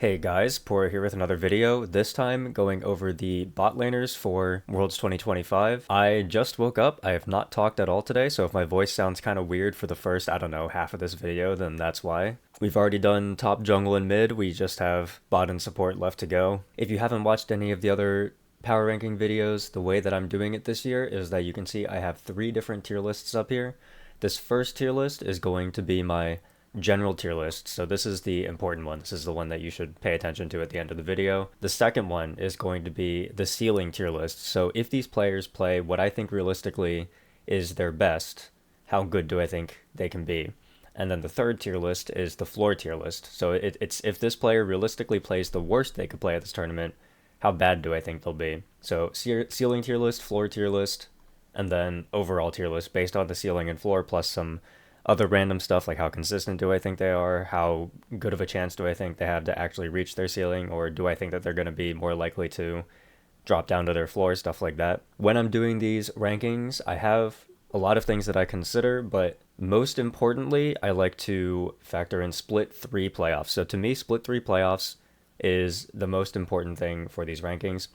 Hey guys, Poro here with another video, this time going over the bot laners for Worlds 2025. I just woke up, I have not talked at all today, so if my voice sounds kind of weird for the first, I don't know, half of this video, then that's why. We've already done top jungle and mid, we just have bot and support left to go. If you haven't watched any of the other power ranking videos, the way that I'm doing it this year is that you can see I have 3 different tier lists up here. This first tier list is going to be my general tier list. So this is the important one. This is the one that you should pay attention to at the end of the video. The second one is going to be the ceiling tier list. So if these players play what I think realistically is their best, how good do I think they can be? And then the third tier list is the floor tier list. So it's if this player realistically plays the worst they could play at this tournament, how bad do I think they'll be? So ceiling tier list, floor tier list, and then overall tier list based on the ceiling and floor plus some other random stuff like how consistent do I think they are, how good of a chance do I think they have to actually reach their ceiling, or do I think that they're going to be more likely to drop down to their floor, stuff like that. When I'm doing these rankings, I have a lot of things that I consider, but most importantly, I like to factor in split 3 playoffs. So to me, split 3 playoffs is the most important thing for these rankings.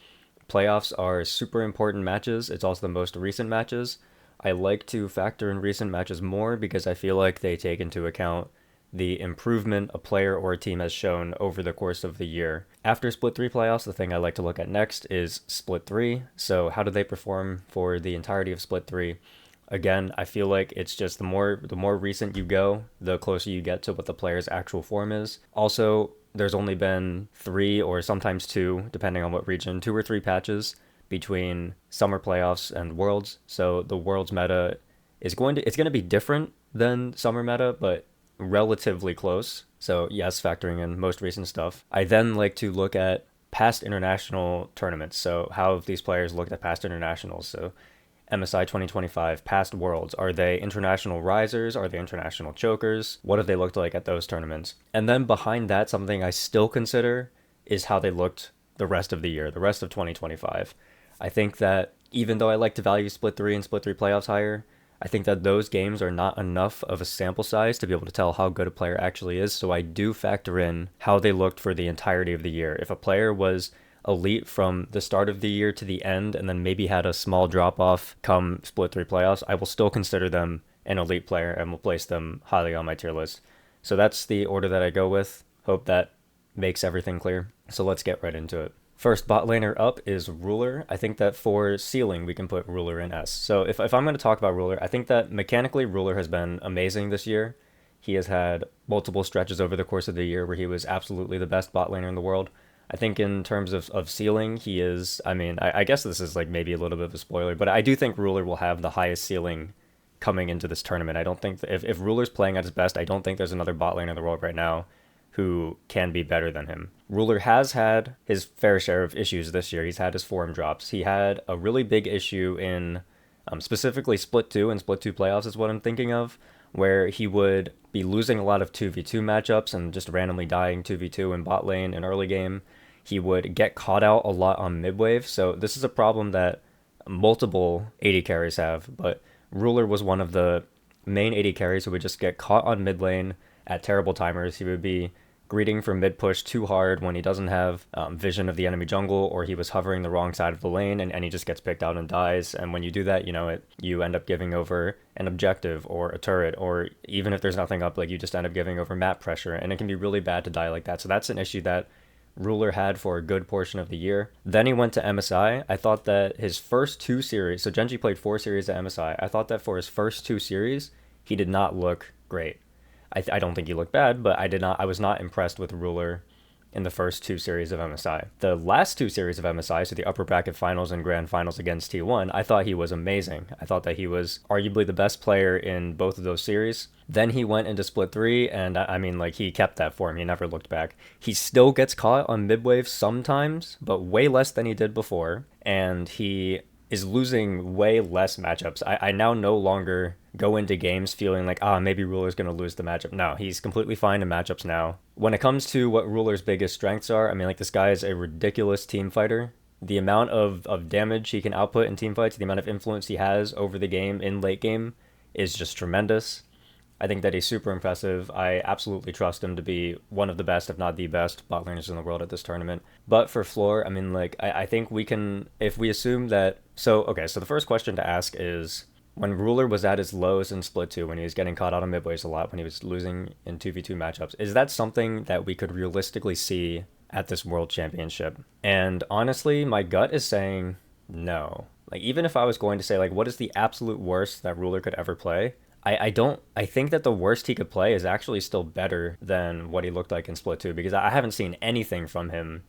Playoffs are super important matches. It's also the most recent matches. I like to factor in recent matches more because I feel like they take into account the improvement a player or a team has shown over the course of the year. After Split 3 playoffs, the thing I like to look at next is Split 3. So how do they perform for the entirety of Split 3? Again, I feel like it's just the more recent you go, the closer you get to what the player's actual form is. Also, there's only been 3 or sometimes 2, depending on what region, 2 or 3 patches between summer playoffs and worlds. So the worlds meta is going to be different than summer meta, but relatively close. So yes, factoring in most recent stuff. I then like to look at past international tournaments. So how have these players looked at past internationals? So MSI 2025, past worlds. Are they international risers? Are they international chokers? What have they looked like at those tournaments? And then behind that, something I still consider is how they looked the rest of the year, the rest of 2025. I think that even though I like to value Split 3 and Split 3 playoffs higher, I think that those games are not enough of a sample size to be able to tell how good a player actually is. So I do factor in how they looked for the entirety of the year. If a player was elite from the start of the year to the end and then maybe had a small drop off come Split 3 playoffs, I will still consider them an elite player and will place them highly on my tier list. So that's the order that I go with. Hope that makes everything clear. So let's get right into it. First bot laner up is Ruler. I think that for ceiling, we can put Ruler in S. So if I'm going to talk about Ruler, I think that mechanically Ruler has been amazing this year. He has had multiple stretches over the course of the year where he was absolutely the best bot laner in the world. I think in terms of ceiling, he is, I guess this is like maybe a little bit of a spoiler, but I do think Ruler will have the highest ceiling coming into this tournament. I don't think, if Ruler's playing at his best, I don't think there's another bot laner in the world right now who can be better than him. Ruler has had his fair share of issues this year. He's had his form drops. He had a really big issue in specifically Split 2 and Split 2 playoffs is what I'm thinking of, where he would be losing a lot of 2v2 matchups and just randomly dying 2v2 in bot lane in early game. He would get caught out a lot on mid wave. So this is a problem that multiple AD carries have, but Ruler was one of the main AD carries who would just get caught on mid lane at terrible timers. He would be greeting for mid push too hard when he doesn't have vision of the enemy jungle, or he was hovering the wrong side of the lane and he just gets picked out and dies. And when you do that, you end up giving over an objective or a turret, or even if there's nothing up, like you just end up giving over map pressure, and it can be really bad to die like that. So that's an issue that Ruler had for a good portion of the year. Then he went to MSI. I thought that his first 2 series, so Genji played 4 series at MSI. I thought that for his first 2 series, he did not look great. I don't think he looked bad, but I was not impressed with Ruler in the first 2 series of MSI. The last 2 series of MSI, so the upper bracket finals and grand finals against T1, I thought he was amazing. I thought that he was arguably the best player in both of those series. Then he went into Split 3, and he kept that form. He never looked back. He still gets caught on mid-wave sometimes, but way less than he did before, and he is losing way less matchups. I now no longer go into games feeling like, maybe Ruler's going to lose the matchup. No, he's completely fine in matchups now. When it comes to what Ruler's biggest strengths are, this guy is a ridiculous team fighter. The amount of damage he can output in team fights, the amount of influence he has over the game in late game is just tremendous. I think that he's super impressive. I absolutely trust him to be one of the best, if not the best, bot laners in the world at this tournament. But for floor, I mean, like, I think we can, if we assume that. So, okay, so the first question to ask is when Ruler was at his lows in Split 2, when he was getting caught out on midways a lot, when he was losing in 2v2 matchups, is that something that we could realistically see at this World Championship? And honestly, my gut is saying no. Like, even if I was going to say, like, what is the absolute worst that Ruler could ever play? I don't, I think that the worst he could play is actually still better than what he looked like in Split 2, because I haven't seen anything from him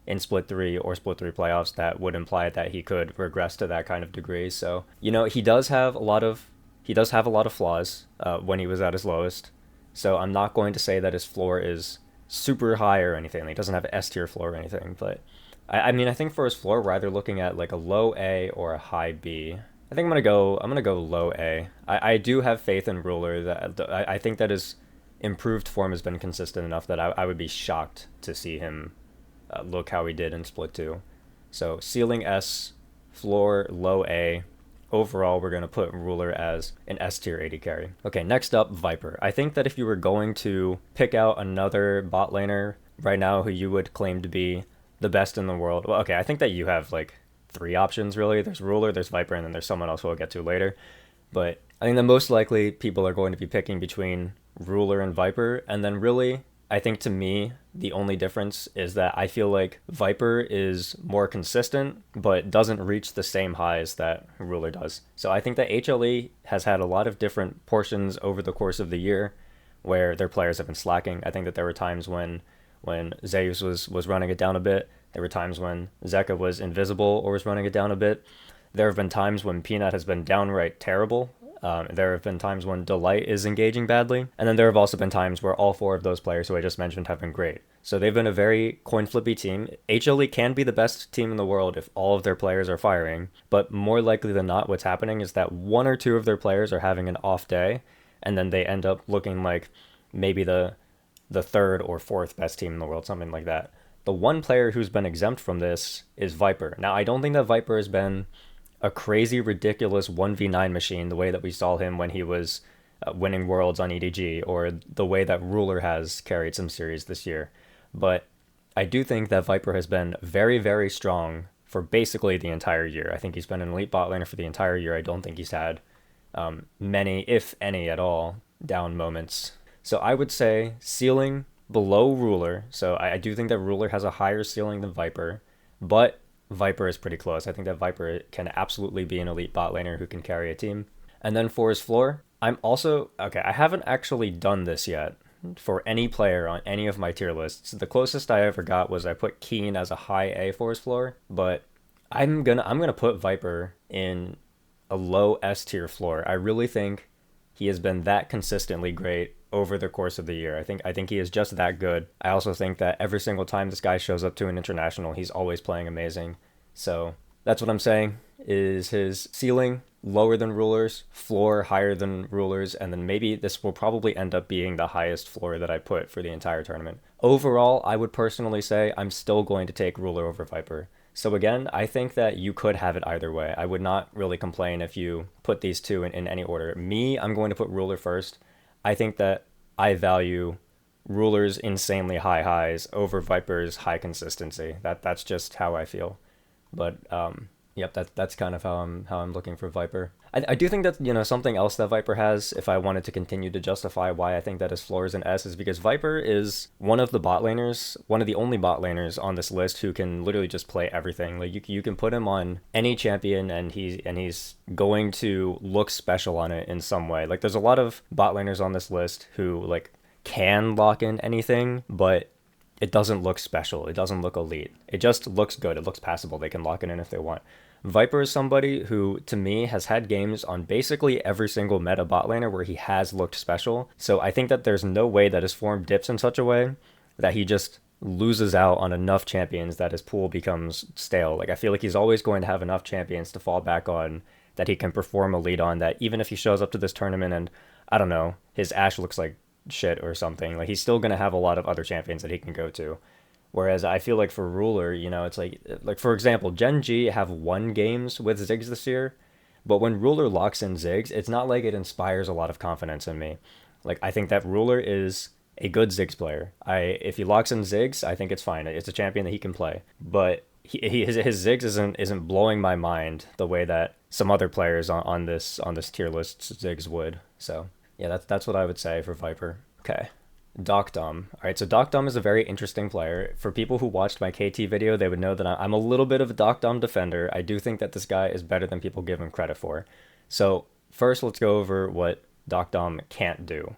in Split 3 or Split 3 playoffs that would imply that he could regress to that kind of degree. So, he does have a lot of flaws when he was at his lowest. So I'm not going to say that his floor is super high or anything. Like, he doesn't have an S tier floor or anything. But I mean, I think for his floor, we're either looking at like a low A or a high B. I think I'm gonna go low A. I do have faith in Ruler. That I think that his improved form has been consistent enough that I would be shocked to see him look how he did in Split 2. So ceiling S, floor low A. Overall, we're going to put Ruler as an S tier AD carry. Okay, next up, Viper. I think that if you were going to pick out another bot laner right now who you would claim to be the best in the world, well, okay, I think that you have like 3 options really. There's Ruler, there's Viper, and then there's someone else who we'll get to later. But I think that most likely people are going to be picking between Ruler and Viper, and then really, I think to me, the only difference is that I feel like Viper is more consistent, but doesn't reach the same highs that Ruler does. So I think that HLE has had a lot of different portions over the course of the year where their players have been slacking. I think that there were times when Zeus was running it down a bit. There were times when Zeka was invisible or was running it down a bit. There have been times when Peanut has been downright terrible. There have been times when Delight is engaging badly. And then there have also been times where all 4 of those players who I just mentioned have been great. So they've been a very coin flippy team. HLE can be the best team in the world if all of their players are firing. But more likely than not, what's happening is that 1 or 2 of their players are having an off day. And then they end up looking like maybe the 3rd or 4th best team in the world, something like that. The one player who's been exempt from this is Viper. Now, I don't think that Viper has been a crazy, ridiculous 1v9 machine the way that we saw him when he was winning Worlds on EDG, or the way that Ruler has carried some series this year. But I do think that Viper has been very, very strong for basically the entire year. I think he's been an elite bot laner for the entire year. I don't think he's had many, if any at all, down moments. So I would say ceiling below Ruler. So I do think that Ruler has a higher ceiling than Viper, but Viper is pretty close. I think that Viper can absolutely be an elite bot laner who can carry a team. And then for his floor, I'm also, okay, I haven't actually done this yet for any player on any of my tier lists. The closest I ever got was I put Keen as a high A for his floor, but I'm gonna put Viper in a low S tier floor. I really think he has been that consistently great over the course of the year. I think he is just that good. I also think that every single time this guy shows up to an international, he's always playing amazing. So that's what I'm saying, is his ceiling lower than Ruler's, floor higher than Ruler's, and then maybe this will probably end up being the highest floor that I put for the entire tournament. Overall, I would personally say I'm still going to take Ruler over Viper. So again, I think that you could have it either way. I would not really complain if you put these two in any order. Me, I'm going to put Ruler first. I think that I value Ruler's insanely high highs over Viper's high consistency. That's just how I feel. But yep, that's kind of how I'm looking for Viper. I do think that, something else that Viper has, if I wanted to continue to justify why I think that his floor is an S, is because Viper is one of the bot laners, one of the only bot laners on this list who can literally just play everything. Like you can put him on any champion and he's going to look special on it in some way. Like there's a lot of bot laners on this list who like can lock in anything, but it doesn't look special. It doesn't look elite. It just looks good. It looks passable. They can lock it in if they want. Viper is somebody who, to me, has had games on basically every single meta bot laner where he has looked special. So I think that there's no way that his form dips in such a way that he just loses out on enough champions that his pool becomes stale. Like I feel like he's always going to have enough champions to fall back on that he can perform elite on, that even if he shows up to this tournament and, I don't know, his Ashe looks like shit or something, like he's still going to have a lot of other champions that he can go to. Whereas I feel like for Ruler, it's like for example, Gen G have won games with Ziggs this year, but when Ruler locks in Ziggs, it's not like it inspires a lot of confidence in me. Like, I think that Ruler is a good Ziggs player. If he locks in Ziggs, I think it's fine. It's a champion that he can play. But his Ziggs isn't blowing my mind the way that some other players on this tier list Ziggs would. So yeah, that's what I would say for Viper. Okay. Doc Dom. All right, so Doc Dom is a very interesting player. For people who watched my KT video, they would know that I'm a little bit of a Doc Dom defender. I do think that this guy is better than people give him credit for. So first, let's go over what Doc Dom can't do.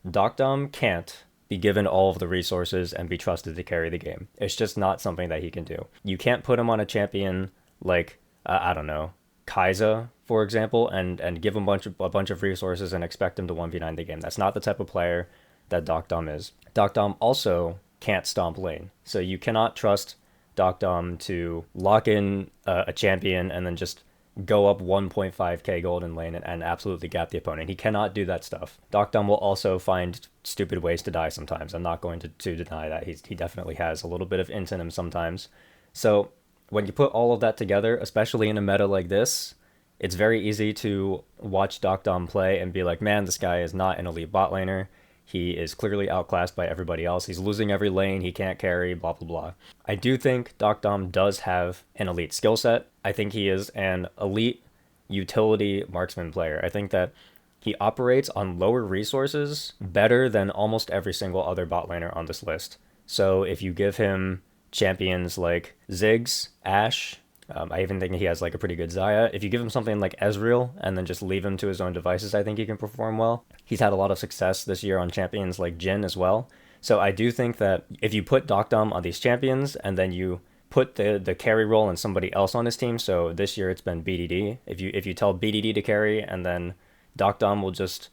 Doc Dom can't be given all of the resources and be trusted to carry the game. It's just not something that he can do. You can't put him on a champion like, I don't know, Kai'Sa, for example, and give him a bunch of resources and expect him to 1v9 the game. That's not the type of player that Doc Dom is. Doc Dom also can't stomp lane. So you cannot trust Doc Dom to lock in a champion and then just go up 1.5k gold in lane and absolutely gap the opponent. He cannot do that stuff. Doc Dom will also find stupid ways to die sometimes. I'm not going to deny that. He definitely has a little bit of int in him sometimes. So when you put all of that together, especially in a meta like this, it's very easy to watch Doc Dom play and be like, man, this guy is not an elite bot laner. He is clearly outclassed by everybody else. He's losing every lane. He can't carry, blah, blah, blah. I do think Doc Dom does have an elite skill set. I think he is an elite utility marksman player. I think that he operates on lower resources better than almost every single other bot laner on this list. So if you give him champions like Ziggs, Ashe, I even think he has like a pretty good Xayah. If you give him something like Ezreal and then just leave him to his own devices, I think he can perform well. He's had a lot of success this year on champions like Jhin as well. So I do think that if you put Doc Dom on these champions and then you put the carry role in somebody else on his team, so this year it's been BDD. If you tell BDD to carry and then Doc Dom will just,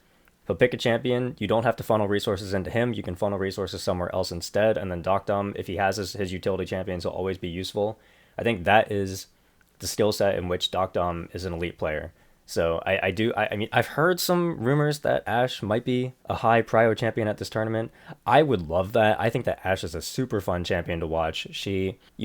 he'll pick a champion, you don't have to funnel resources into him, you can funnel resources somewhere else instead, and then Doc Dom, if he has his utility champions, will always be useful. I think that is the skill set in which Doc Dom is an elite player. So I mean, I've heard some rumors that Ashe might be a high prio champion at this tournament. I would love that. I think that Ashe is a super fun champion to watch.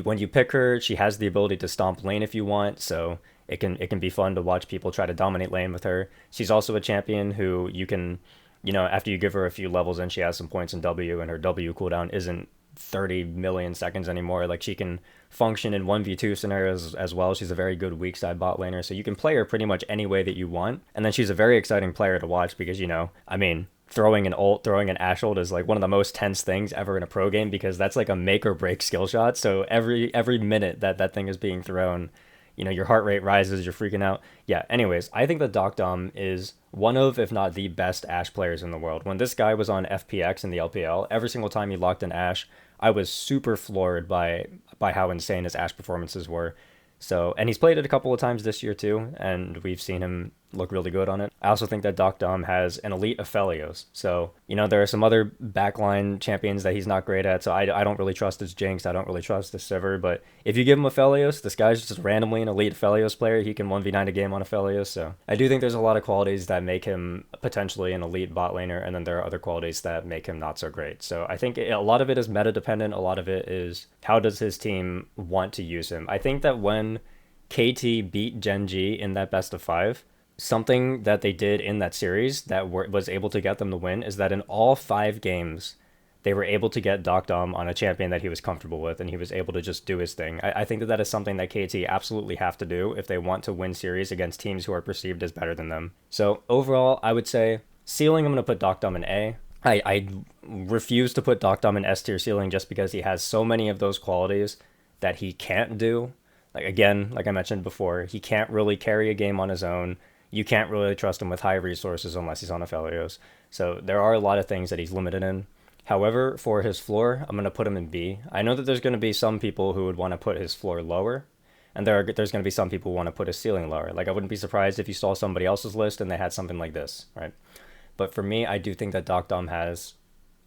When you pick her, she has the ability to stomp lane if you want, so it can be fun to watch people try to dominate lane with her. She's also a champion who you can, after you give her a few levels and she has some points in W and her W cooldown isn't 30 million seconds anymore. Like, she can function in 1v2 scenarios as well. She's a very good weak side bot laner, so you can play her pretty much any way that you want. And then she's a very exciting player to watch because, I mean, throwing an Ashe ult is like one of the most tense things ever in a pro game because that's like a make or break skill shot. So every minute that thing is being thrown, your heart rate rises, you're freaking out. Yeah, anyways, I think that Doc Dom is one of, if not the best Ashe players in the world. When this guy was on FPX in the LPL, every single time he locked in Ashe, I was super floored by how insane his Ashe performances were. So, and he's played it a couple of times this year too, and we've seen him look really good on it. I also think that Doc Dom has an elite Aphelios. So, there are some other backline champions that he's not great at, so I don't really trust his Jinx, I don't really trust his Sivir, but if you give him Aphelios, this guy's just randomly an elite Aphelios player. He can 1v9 a game on Aphelios, so I do think there's a lot of qualities that make him potentially an elite bot laner, and then there are other qualities that make him not so great. So I think a lot of it is meta dependent, a lot of it is how does his team want to use him. I think that when KT beat Gen G in that best of 5, something that they did in that series that was able to get them the win is that in all 5 games, they were able to get Doc Dom on a champion that he was comfortable with, and he was able to just do his thing. I think that is something that KT absolutely have to do if they want to win series against teams who are perceived as better than them. So overall, I would say ceiling, I'm going to put Doc Dom in A. I refuse to put Doc Dom in S tier ceiling just because he has so many of those qualities that he can't do. Like I mentioned before, he can't really carry a game on his own. You can't really trust him with high resources unless he's on Aphelios. So there are a lot of things that he's limited in. However, for his floor, I'm going to put him in B. I know that there's going to be some people who would want to put his floor lower, and there's going to be some people who want to put his ceiling lower. Like, I wouldn't be surprised if you saw somebody else's list and they had something like this, right? But for me, I do think that Doc Dom has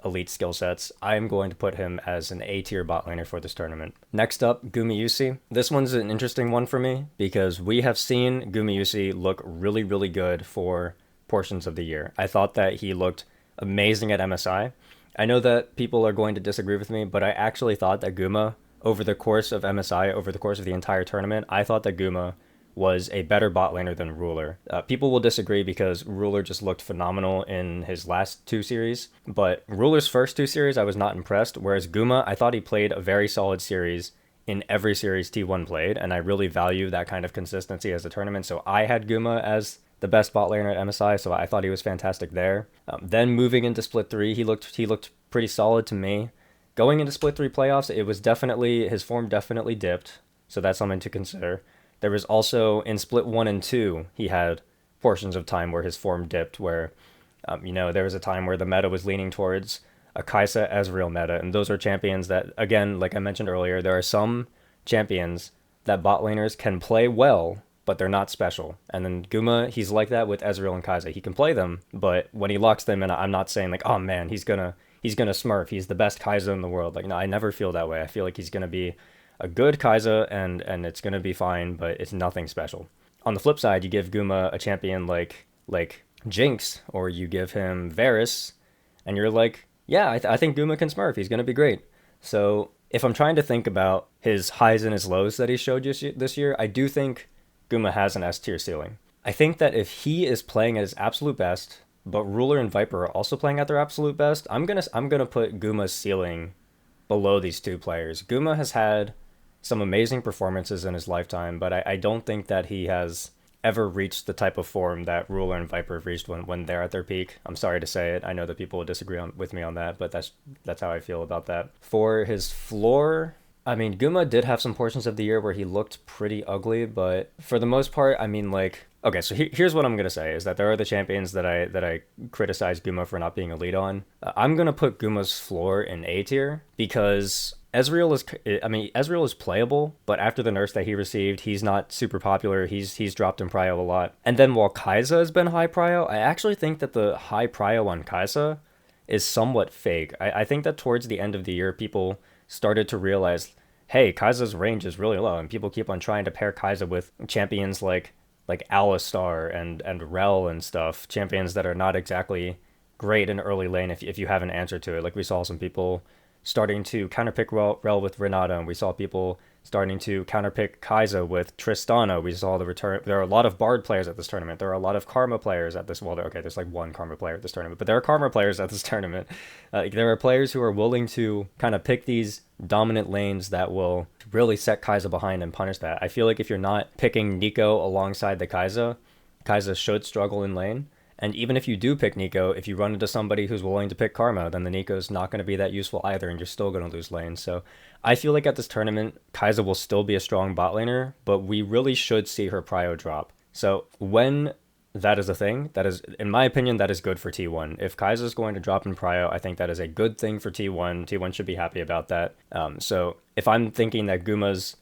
elite skill sets. I'm going to put him as an A tier bot laner for this tournament. Next up, Gumayusi. This one's an interesting one for me because we have seen Gumayusi look really, really good for portions of the year. I thought that he looked amazing at MSI. I know that people are going to disagree with me, but I actually thought that Guma, over the course of MSI, over the course of the entire tournament, I thought that Guma was a better bot laner than Ruler. People will disagree because Ruler just looked phenomenal in his last 2 series, but Ruler's first 2 series I was not impressed, whereas Guma, I thought he played a very solid series in every series T1 played, and I really value that kind of consistency as a tournament, so I had Guma as the best bot laner at MSI, so I thought he was fantastic there. Then moving into Split 3, he looked pretty solid to me. Going into Split 3 playoffs, it was definitely, his form definitely dipped, so that's something to consider. There was also, in Split 1 and 2, he had portions of time where his form dipped, where, there was a time where the meta was leaning towards a Kai'Sa Ezreal meta, and those are champions that, again, like I mentioned earlier, there are some champions that bot laners can play well, but they're not special. And then Guma, he's like that with Ezreal and Kai'Sa. He can play them, but when he locks them in, I'm not saying like, oh man, he's gonna smurf. He's the best Kai'Sa in the world. Like, no, I never feel that way. I feel like he's gonna be a good Kai'Sa, and it's gonna be fine, but it's nothing special. On the flip side, you give Guma a champion like Jinx, or you give him Varus, and you're like, yeah, I think Guma can smurf. He's gonna be great. So if I'm trying to think about his highs and his lows that he showed this year, I do think Guma has an S tier ceiling. I think that if he is playing at his absolute best, but Ruler and Viper are also playing at their absolute best, I'm gonna put Guma's ceiling below these two players. Guma has had some amazing performances in his lifetime, but I don't think that he has ever reached the type of form that Ruler and Viper have reached when they're at their peak. I'm sorry to say it. I know that people will disagree with me on that, but that's how I feel about that. For his floor, I mean, Guma did have some portions of the year where he looked pretty ugly, but for the most part, I mean, like, okay, so here's what I'm going to say, is that there are the champions that I criticize Guma for not being a lead on. I'm going to put Guma's floor in A tier because Ezreal is playable, but after the nerfs that he received, he's not super popular. He's dropped in prio a lot. And then while Kai'Sa has been high prio, I actually think that the high prio on Kai'Sa is somewhat fake. I think that towards the end of the year, people started to realize, hey, Kai'Sa's range is really low, and people keep on trying to pair Kai'Sa with champions like Alistar and Rel and stuff, champions that are not exactly great in early lane if you have an answer to it. Like, we saw some people starting to counterpick Rel with Renata, and we saw people starting to counterpick Kai'Sa with Tristana. We saw the return. There are a lot of Bard players at this tournament. There are a lot of Karma players at this. Well, okay, there's like one Karma player at this tournament, but there are Karma players at this tournament. There are players who are willing to kind of pick these dominant lanes that will really set Kai'Sa behind and punish that. I feel like if you're not picking Nico alongside the Kai'Sa, Kai'Sa should struggle in lane. And even if you do pick Nico, if you run into somebody who's willing to pick Karma, then the Nico's not going to be that useful either, and you're still going to lose lane. So I feel like at this tournament, Kai'Sa will still be a strong bot laner, but we really should see her prio drop. So when that is a thing, that is, in my opinion, that is good for T1. If Kai'Sa is going to drop in prio, I think that is a good thing for T1. T1 should be happy about that. So if I'm thinking that Guma's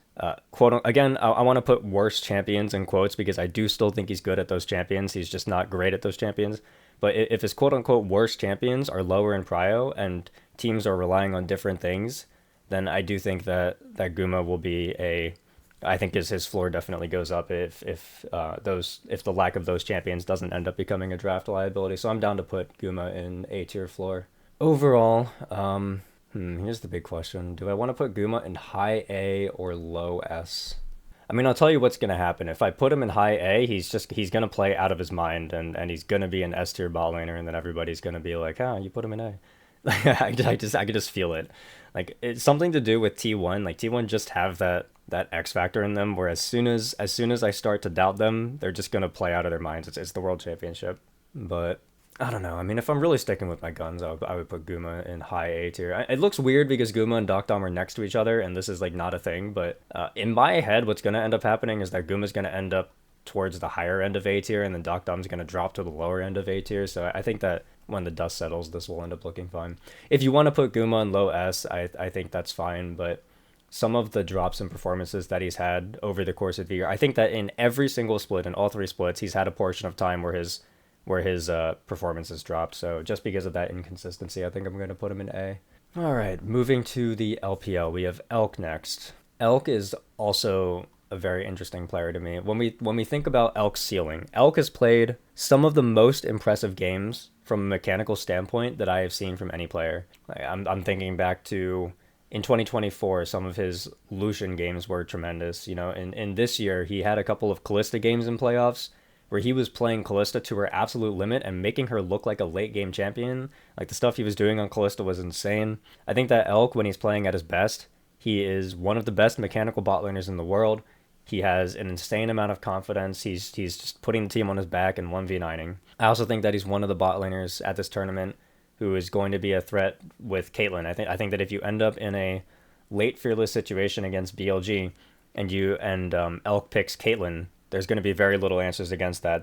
quote, again, I want to put worse champions in quotes because I do still think he's good at those champions. He's just not great at those champions. But if his quote unquote worst champions are lower in prio and teams are relying on different things, then I do think that Guma will be I think his floor definitely goes up if the lack of those champions doesn't end up becoming a draft liability. So I'm down to put Guma in A tier floor. Overall, here's the big question. Do I want to put Guma in high A or low S? I mean, I'll tell you what's going to happen. If I put him in high A, he's going to play out of his mind, and he's going to be an S tier bot laner, and then everybody's going to be like, you put him in A. I could just feel it. Like, it's something to do with T1. Like, T1 just have that X factor in them, where as soon as I start to doubt them, they're just going to play out of their minds. It's the World Championship. But I don't know. I mean, if I'm really sticking with my guns, I would put Guma in high A tier. It looks weird because Guma and Dokdom are next to each other, and this is like not a thing. But in my head, what's going to end up happening is that Guma's going to end up towards the higher end of A tier, and then Dokdom's going to drop to the lower end of A tier. So I think that when the dust settles, this will end up looking fine. If you want to put Guma in low S, I think that's fine. But some of the drops in performances that he's had over the course of the year, I think that in every single split, in all 3 splits, he's had a portion of time where his performances dropped. So just because of that inconsistency, I think I'm going to put him in A. All right, moving to the LPL, we have Elk next. Elk is also a very interesting player to me. When we think about Elk's ceiling, Elk has played some of the most impressive games from a mechanical standpoint that I have seen from any player. I'm thinking back to in 2024, some of his Lucian games were tremendous. In this year, he had a couple of Callista games in playoffs where he was playing Callista to her absolute limit and making her look like a late game champion. Like the stuff he was doing on Callista was insane. I think that Elk, when he's playing at his best, he is one of the best mechanical bot laners in the world. He has an insane amount of confidence. He's just putting the team on his back and 1v9ing. I also think that he's one of the bot laners at this tournament who is going to be a threat with Caitlyn. I think that if you end up in a late fearless situation against BLG and Elk picks Caitlyn, there's going to be very little answers against that.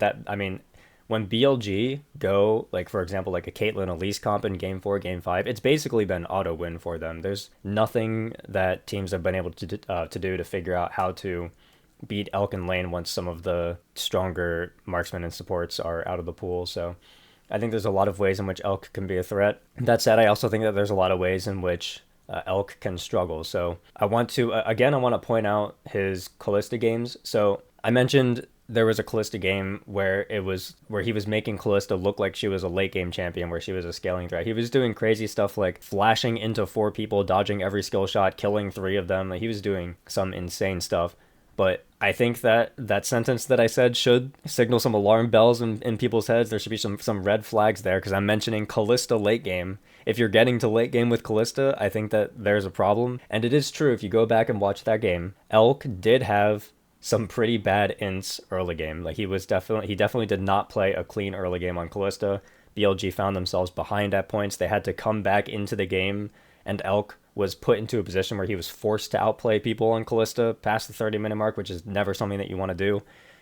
When BLG go, like for example, like a Caitlyn Elise comp in game 4, game 5, it's basically been auto win for them. There's nothing that teams have been able to do to figure out how to beat Elk in lane once some of the stronger marksmen and supports are out of the pool. So I think there's a lot of ways in which Elk can be a threat. That said, I also think that there's a lot of ways in which Elk can struggle. So I want to point out his Callista games. So I mentioned there was a Callista game where he was making Callista look like she was a late game champion, where she was a scaling threat. He was doing crazy stuff like flashing into 4 people, dodging every skill shot, killing 3 of them. Like, he was doing some insane stuff. But I think that sentence that I said should signal some alarm bells in people's heads. There should be some red flags there, because I'm mentioning Callista late game. If you're getting to late game with Callista, I think that there's a problem. And it is true, if you go back and watch that game, Elk did have some pretty bad ints early game. Like he definitely did not play a clean early game on Callista. BLG found themselves behind at points. They had to come back into the game, and Elk was put into a position where he was forced to outplay people on Callista past the 30-minute mark, which is never something that you want to do.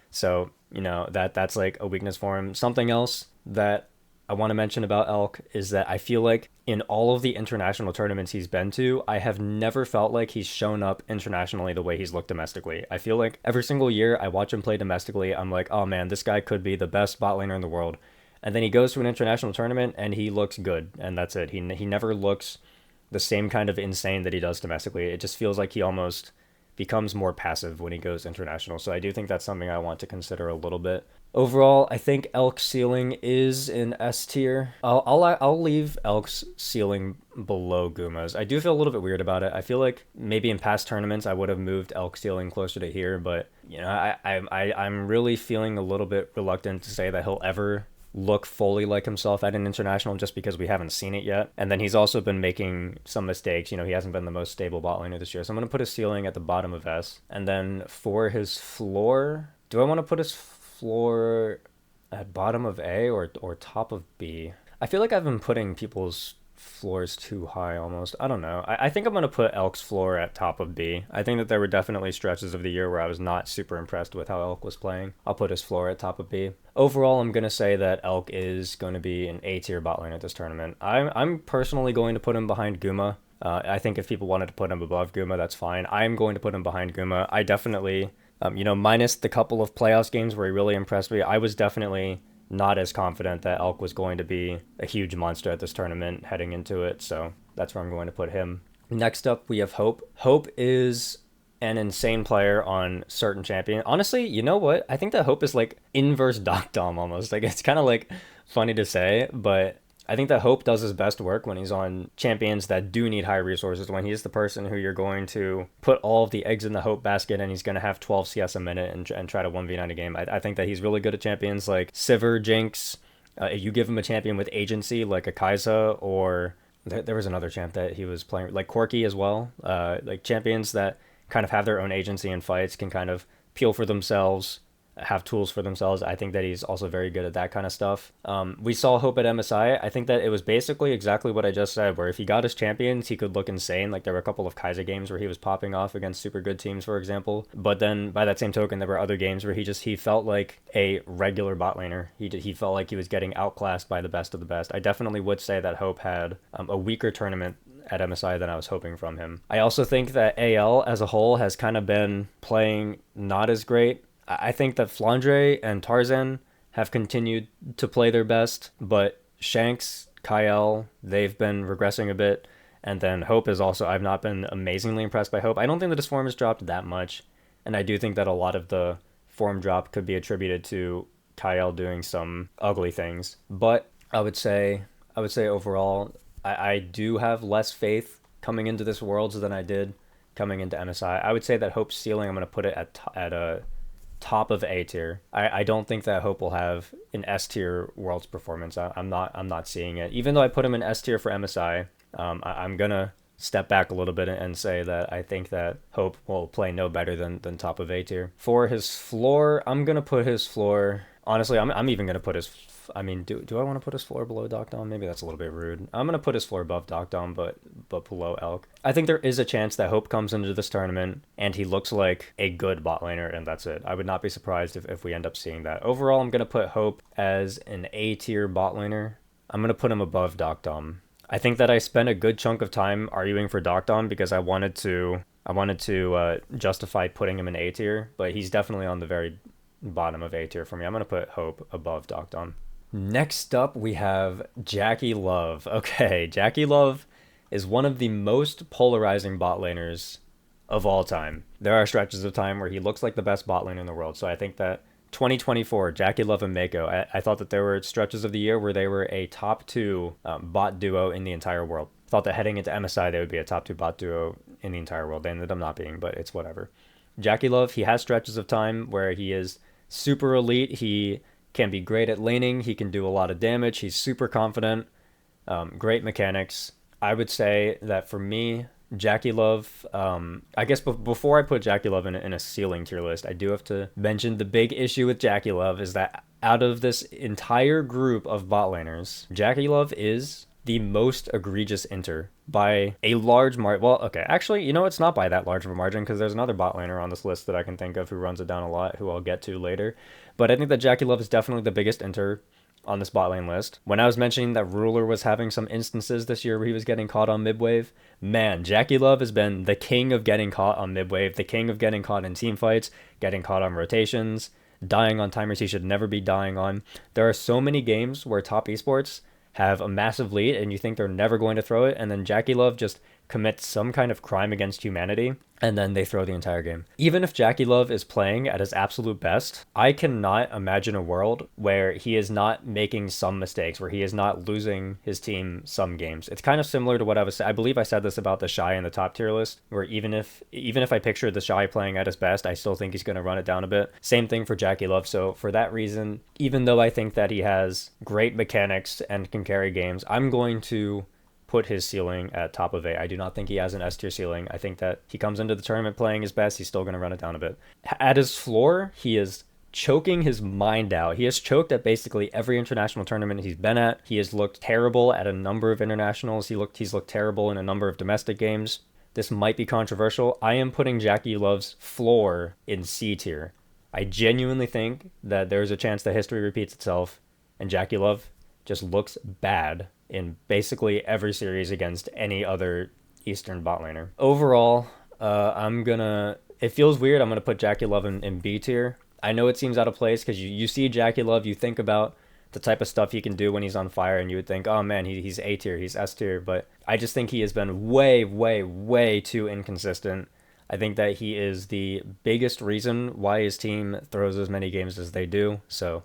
So, that's like a weakness for him. Something else that I want to mention about Elk is that I feel like in all of the international tournaments he's been to, I have never felt like he's shown up internationally the way he's looked domestically. I feel like every single year I watch him play domestically, I'm like, oh man, this guy could be the best bot laner in the world. And then he goes to an international tournament and he looks good, and that's it. He never looks the same kind of insane that he does domestically. It just feels like he almost becomes more passive when he goes international. So I do think that's something I want to consider a little bit. Overall, I think Elk's ceiling is in S tier. I'll leave Elk's ceiling below Guma's. I do feel a little bit weird about it. I feel like maybe in past tournaments I would have moved Elk's ceiling closer to here, but I'm really feeling a little bit reluctant to say that he'll ever look fully like himself at an international, just because we haven't seen it yet. And then he's also been making some mistakes. He hasn't been the most stable bot laner this year. So I'm going to put his ceiling at the bottom of S. And then for his floor, do I want to put his floor at bottom of A or top of B? I feel like I've been putting people's floors too high almost. I don't know. I think I'm going to put Elk's floor at top of B. I think that there were definitely stretches of the year where I was not super impressed with how Elk was playing. I'll put his floor at top of B. Overall, I'm going to say that Elk is going to be an A tier bot lane at this tournament. I'm personally going to put him behind Guma. I think if people wanted to put him above Guma, that's fine. I'm going to put him behind Guma. I definitely, minus the couple of playoffs games where he really impressed me, I was definitely not as confident that Elk was going to be a huge monster at this tournament heading into it. So that's where I'm going to put him. Next up, we have Hope. Hope is an insane player on certain champion. Honestly, you know what? I think that Hope is like inverse Doc Dom almost. Like, it's kind of like funny to say, but I think that Hope does his best work when he's on champions that do need high resources, when he's the person who you're going to put all of the eggs in the Hope basket and he's going to have 12 CS a minute and try to 1v9 a game. I think that he's really good at champions like Sivir, Jinx. If you give him a champion with agency like a Kai'Sa, or there was another champ that he was playing, like Corki as well. Like champions that kind of have their own agency in fights, can kind of peel for themselves, have tools for themselves. I think that he's also very good at that kind of stuff. We saw Hope at MSI. I think that it was basically exactly what I just said, where if he got his champions, he could look insane. Like, there were a couple of Kai'Sa games where he was popping off against super good teams, for example. But then by that same token, there were other games where he felt like a regular bot laner. He felt like he was getting outclassed by the best of the best. I definitely would say that Hope had a weaker tournament at MSI than I was hoping from him. I also think that AL as a whole has kind of been playing not as great. I think that Flandre and Tarzan have continued to play their best, but Shanks, Kyle, they've been regressing a bit. And then Hope is also, I've not been amazingly impressed by Hope. I don't think that his form has dropped that much. And I do think that a lot of the form drop could be attributed to Kyle doing some ugly things. But I would say overall, I do have less faith coming into this Worlds than I did coming into MSI. I would say that Hope's ceiling, I'm going to put it at a top of A tier. I don't think that Hope will have an S tier Worlds performance. I'm not seeing it. Even though I put him in S tier for MSI, I'm gonna step back a little bit and say that I think that Hope will play no better than top of A tier. For his floor, I'm gonna put his floor. Honestly, I'm even gonna put his. I mean, do I want to put his floor below Doc Dom? Maybe that's a little bit rude. I'm gonna put his floor above Doc Dom, but below Elk. I think there is a chance that Hope comes into this tournament and he looks like a good bot laner, and that's it. I would not be surprised if we end up seeing that. Overall, I'm gonna put Hope as an A tier bot laner. I'm gonna put him above Doc Dom. I think that I spent a good chunk of time arguing for Doc Dom because I wanted to justify putting him in A tier, but he's definitely on the very bottom of A tier for me. I'm gonna put Hope above Doc Dom. Next up, we have Jackie Love. Okay, Jackie Love is one of the most polarizing bot laners of all time. There are stretches of time where he looks like the best bot laner in the world. So I think that 2024, Jackie Love and Mako, I thought that there were stretches of the year where they were a top 2 bot duo in the entire world. Thought that heading into MSI, they would be a top 2 bot duo in the entire world. They ended up not being, but it's whatever. Jackie Love, he has stretches of time where he is super elite. He can be great at laning. He can do a lot of damage. He's super confident. Great mechanics. I would say that for me, Jackie Love, I guess before I put Jackie Love in a ceiling tier list, I do have to mention the big issue with Jackie Love is that out of this entire group of bot laners, Jackie Love is the most egregious inter by a large margin. Well, okay, actually, you know, it's not by that large of a margin because there's another bot laner on this list that I can think of who runs it down a lot, who I'll get to later. But I think that Jackie Love is definitely the biggest inter on this bot lane list. When I was mentioning that Ruler was having some instances this year where he was getting caught on mid-wave, man, Jackie Love has been the king of getting caught on mid-wave, the king of getting caught in team fights, getting caught on rotations, dying on timers he should never be dying on. There are so many games where top esports have a massive lead and you think they're never going to throw it, and then Jackie Love just commits some kind of crime against humanity, and then they throw the entire game. Even if Jackie Love is playing at his absolute best, I cannot imagine a world where he is not making some mistakes, where he is not losing his team some games. It's kind of similar to what I believe I said this about the Shy in the top tier list, where even if I picture the Shy playing at his best, I still think he's going to run it down a bit. Same thing for Jackie Love. So for that reason, even though I think that he has great mechanics and can carry games, I'm going to put his ceiling at top of A. I do not think he has an S tier ceiling. I think that he comes into the tournament playing his best. He's still going to run it down a bit. At his floor, he is choking his mind out. He has choked at basically every international tournament he's been at. He has looked terrible at a number of internationals. He's looked terrible in a number of domestic games. This might be controversial. I am putting Jackie Love's floor in C tier. I genuinely think that there's a chance that history repeats itself and Jackie Love just looks bad in basically every series against any other Eastern bot laner. Overall, it feels weird. I'm going to put Jackie Love in B tier. I know it seems out of place because you see Jackie Love, you think about the type of stuff he can do when he's on fire, and you would think, oh man, he's A tier, he's S tier. But I just think he has been way, way, way too inconsistent. I think that he is the biggest reason why his team throws as many games as they do. So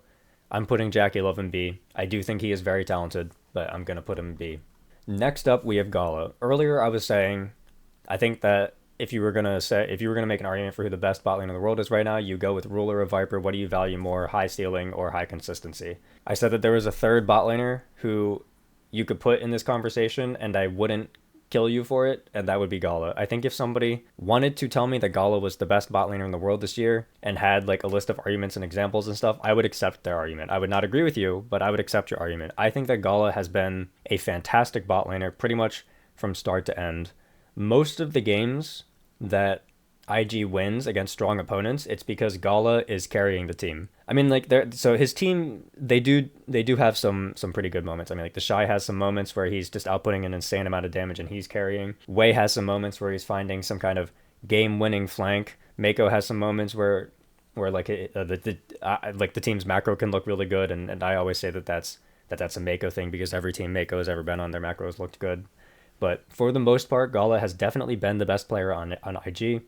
I'm putting Jackie Love in B. I do think he is very talented, but I'm going to put him in B. Next up, we have Gala. Earlier, I was saying, I think that if you were going to make an argument for who the best bot lane in the world is right now, you go with Ruler or Viper. What do you value more, high ceiling or high consistency? I said that there was a third bot laner who you could put in this conversation, and I wouldn't kill you for it, and that would be Gala. I think if somebody wanted to tell me that Gala was the best bot laner in the world this year and had like a list of arguments and examples and stuff, I would accept their argument. I would not agree with you, but I would accept your argument. I think that Gala has been a fantastic bot laner pretty much from start to end. Most of the games that IG wins against strong opponents, it's because Gala is carrying the team. I mean, like, so his team, they do have some pretty good moments. I mean, like, the Shy has some moments where he's just outputting an insane amount of damage and he's carrying. Wei has some moments where he's finding some kind of game-winning flank. Mako has some moments where like the team's macro can look really good, and I always say that's a Mako thing because every team Mako has ever been on, their macros looked good. But for the most part, Gala has definitely been the best player on IG.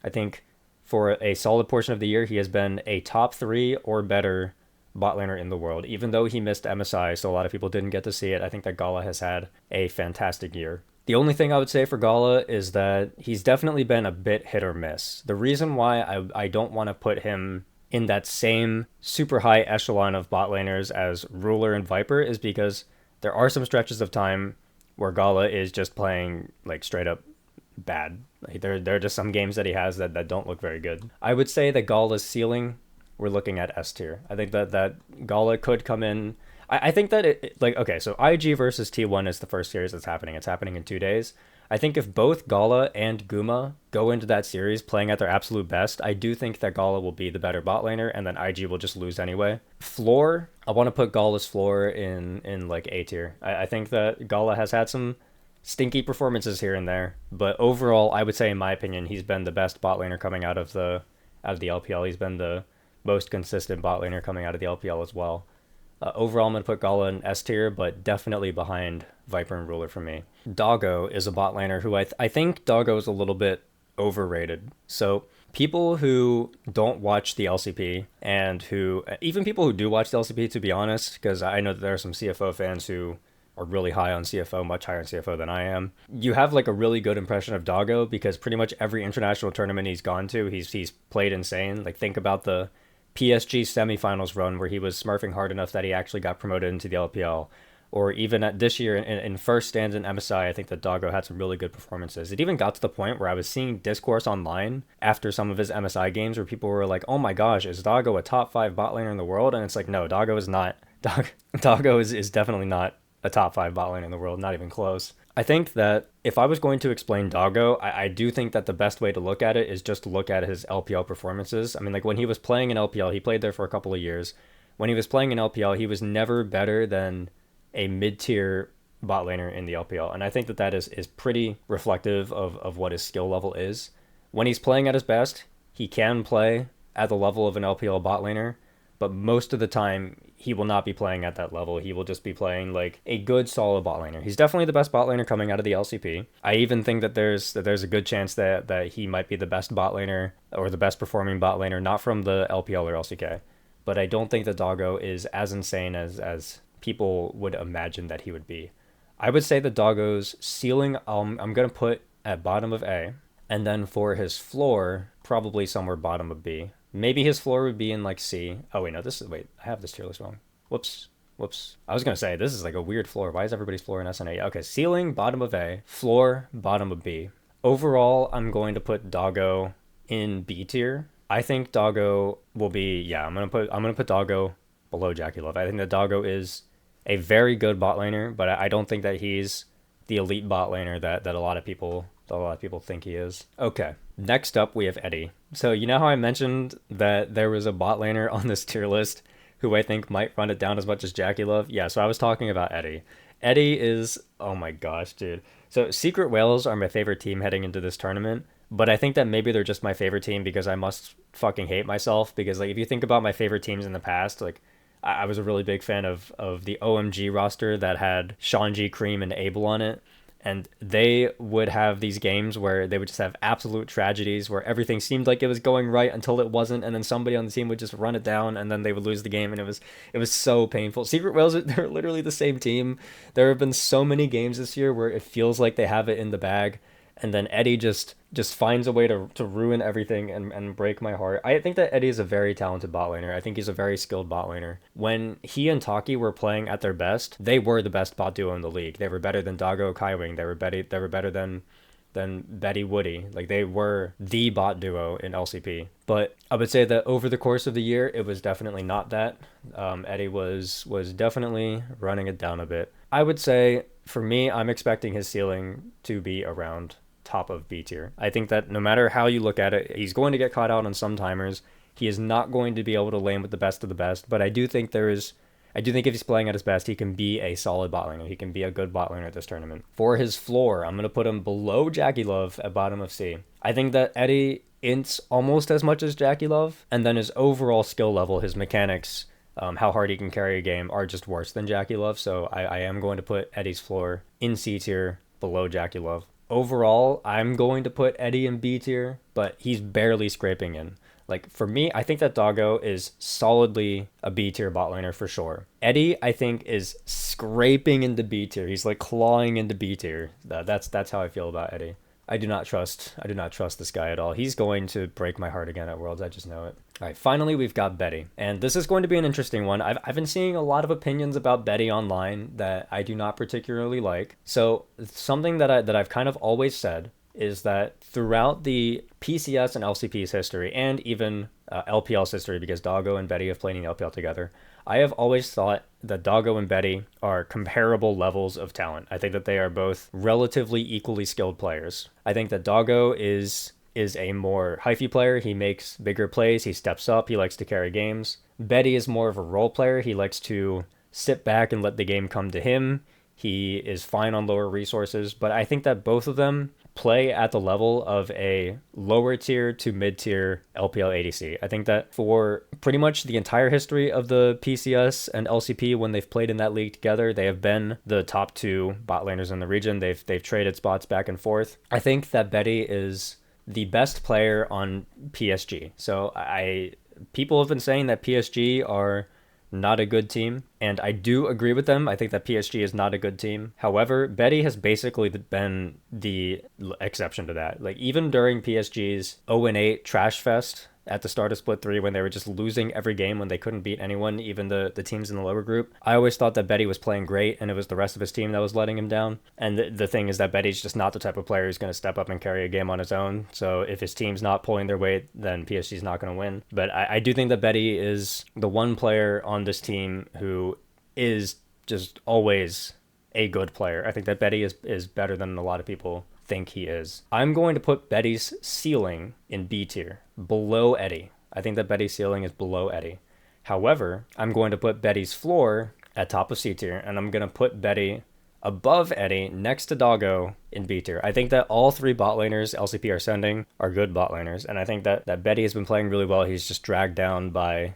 I think for a solid portion of the year, he has been a top 3 or better bot laner in the world. Even though he missed MSI, so a lot of people didn't get to see it, I think that Gala has had a fantastic year. The only thing I would say for Gala is that he's definitely been a bit hit or miss. The reason why I don't want to put him in that same super high echelon of bot laners as Ruler and Viper is because there are some stretches of time where Gala is just playing like straight up bad. Like, there are just some games that he has that don't look very good. I would say that Gala's ceiling, we're looking at S tier. I think that Gala could come in. I think that like, okay, so IG versus T1 is the first series that's happening. It's happening in 2 days. I think if both Gala and Guma go into that series playing at their absolute best, I do think that Gala will be the better bot laner, and then IG will just lose anyway. Floor, I want to put Gala's floor in like A tier. I think that Gala has had some stinky performances here and there, but overall, I would say, in my opinion, he's been the best bot laner coming out of the LPL. He's been the most consistent bot laner coming out of the LPL as well. Overall, I'm going to put Gala in S tier, but definitely behind Viper and Ruler for me. Doggo is a bot laner who I think Doggo is a little bit overrated. So people who don't watch the LCP and who, even people who do watch the LCP, to be honest, because I know that there are some CFO fans who are really high on CFO, much higher on CFO than I am. You have like a really good impression of Doggo because pretty much every international tournament he's gone to, he's played insane. Like, think about the PSG semifinals run where he was smurfing hard enough that he actually got promoted into the LPL. Or even at this year in first stands in MSI, I think that Doggo had some really good performances. It even got to the point where I was seeing discourse online after some of his MSI games where people were like, oh my gosh, is Doggo a top 5 bot laner in the world? And it's like, no, Doggo is not. Doggo is definitely not a top 5 bot laner in the world, not even close. I think that if I was going to explain Doggo, I do think that the best way to look at it is just to look at his LPL performances. I mean, like, when he was playing in LPL, he played there for a couple of years. When he was playing in LPL, he was never better than a mid-tier bot laner in the LPL. And I think that is pretty reflective of what his skill level is. When he's playing at his best, he can play at the level of an LPL bot laner, but most of the time he will not be playing at that level. He will just be playing like a good solid bot laner. He's definitely the best bot laner coming out of the LCP. I even think that there's a good chance that he might be the best bot laner or the best performing bot laner, not from the LPL or LCK. But I don't think that Doggo is as insane as people would imagine that he would be. I would say that Doggo's ceiling, I'm going to put at bottom of A. And then for his floor, probably somewhere bottom of B. Maybe his floor would be in like C. Oh, wait, no, I have this tier list wrong. Whoops. I was going to say, this is like a weird floor. Why is everybody's floor in SNA? Okay, ceiling, bottom of A. Floor, bottom of B. Overall, I'm going to put Doggo in B tier. I think Doggo will be, I'm going to put Doggo below Jackie Love. I think that Doggo is a very good bot laner, but I don't think that he's the elite bot laner that a lot of people think he is. Okay, next up we have Eddie. So you know how I mentioned that there was a bot laner on this tier list who I think might run it down as much as Jackie Love? Yeah, so I was talking about Eddie. Eddie is, oh my gosh, dude. So Secret Whales are my favorite team heading into this tournament, but I think that maybe they're just my favorite team because I must fucking hate myself, because like if you think about my favorite teams in the past, like I was a really big fan of the OMG roster that had Shanji, Cream, and Abel on it. And they would have these games where they would just have absolute tragedies where everything seemed like it was going right until it wasn't, and then somebody on the team would just run it down and then they would lose the game, and it was so painful. Secret Whales, they're literally the same team. There have been so many games this year where it feels like they have it in the bag, and then Eddie just finds a way to ruin everything and break my heart. I think that Eddie is a very talented bot laner. I think he's a very skilled bot laner. When he and Taki were playing at their best, they were the best bot duo in the league. They were better than Doggo Kaiwing. They were better than Betty Woody. Like, they were the bot duo in LCP. But I would say that over the course of the year, it was definitely not that. Eddie was definitely running it down a bit. I would say, for me, I'm expecting his ceiling to be around top of B tier. I think that no matter how you look at it, he's going to get caught out on some timers. He is not going to be able to lane with the best of the best, but I do think if he's playing at his best, he can be a solid bot laner. He can be a good bot laner at this tournament. For his floor, I'm going to put him below Jackie Love at bottom of C. I think that Eddie ints almost as much as Jackie Love, and then his overall skill level, his mechanics, how hard he can carry a game are just worse than Jackie Love, so I am going to put Eddie's floor in C tier below Jackie Love. Overall, I'm going to put Eddie in B tier, but he's barely scraping in. Like, for me, I think that Doggo is solidly a B tier bot laner for sure. Eddie, I think, is scraping into B tier. He's like clawing into B tier. That's how I feel about Eddie. I do not trust this guy at all. He's going to break my heart again at Worlds. I just know it. All right, finally we've got Betty, and this is going to be an interesting one. I've been seeing a lot of opinions about Betty online that I do not particularly like. So something that I've kind of always said is that throughout the PCS and LCP's history, and even LPL's history, because Doggo and Betty have played in the LPL together, I have always thought that Doggo and Betty are comparable levels of talent. I think that they are both relatively equally skilled players. I think that Doggo is a more hyphy player. He makes bigger plays. He steps up. He likes to carry games. Betty is more of a role player. He likes to sit back and let the game come to him. He is fine on lower resources, but I think that both of them play at the level of a lower tier to mid tier LPL ADC. I think that for pretty much the entire history of the PCS and LCP, when they've played in that league together, they have been the top two bot laners in the region. They've traded spots back and forth. I think that Betty is the best player on PSG. So people have been saying that PSG are not a good team, and I do agree with them. I think that PSG is not a good team. However, Betty has basically been the exception to that. Like, even during PSG's 0-8 trash fest at the start of Split 3, when they were just losing every game, when they couldn't beat anyone, even the teams in the lower group, I always thought that Betty was playing great, and it was the rest of his team that was letting him down. And the thing is that Betty's just not the type of player who's going to step up and carry a game on his own. So if his team's not pulling their weight, then PSG's not going to win. But I do think that Betty is the one player on this team who is just always a good player. I think that Betty is better than a lot of people think he is. I'm going to put Betty's ceiling in B tier, below Eddie. I think that Betty's ceiling is below Eddie. However, I'm going to put Betty's floor at top of C tier, and I'm going to put Betty above Eddie next to Doggo in B tier. I think that all three bot laners LCP are sending are good bot laners, and I think that Betty has been playing really well. He's just dragged down by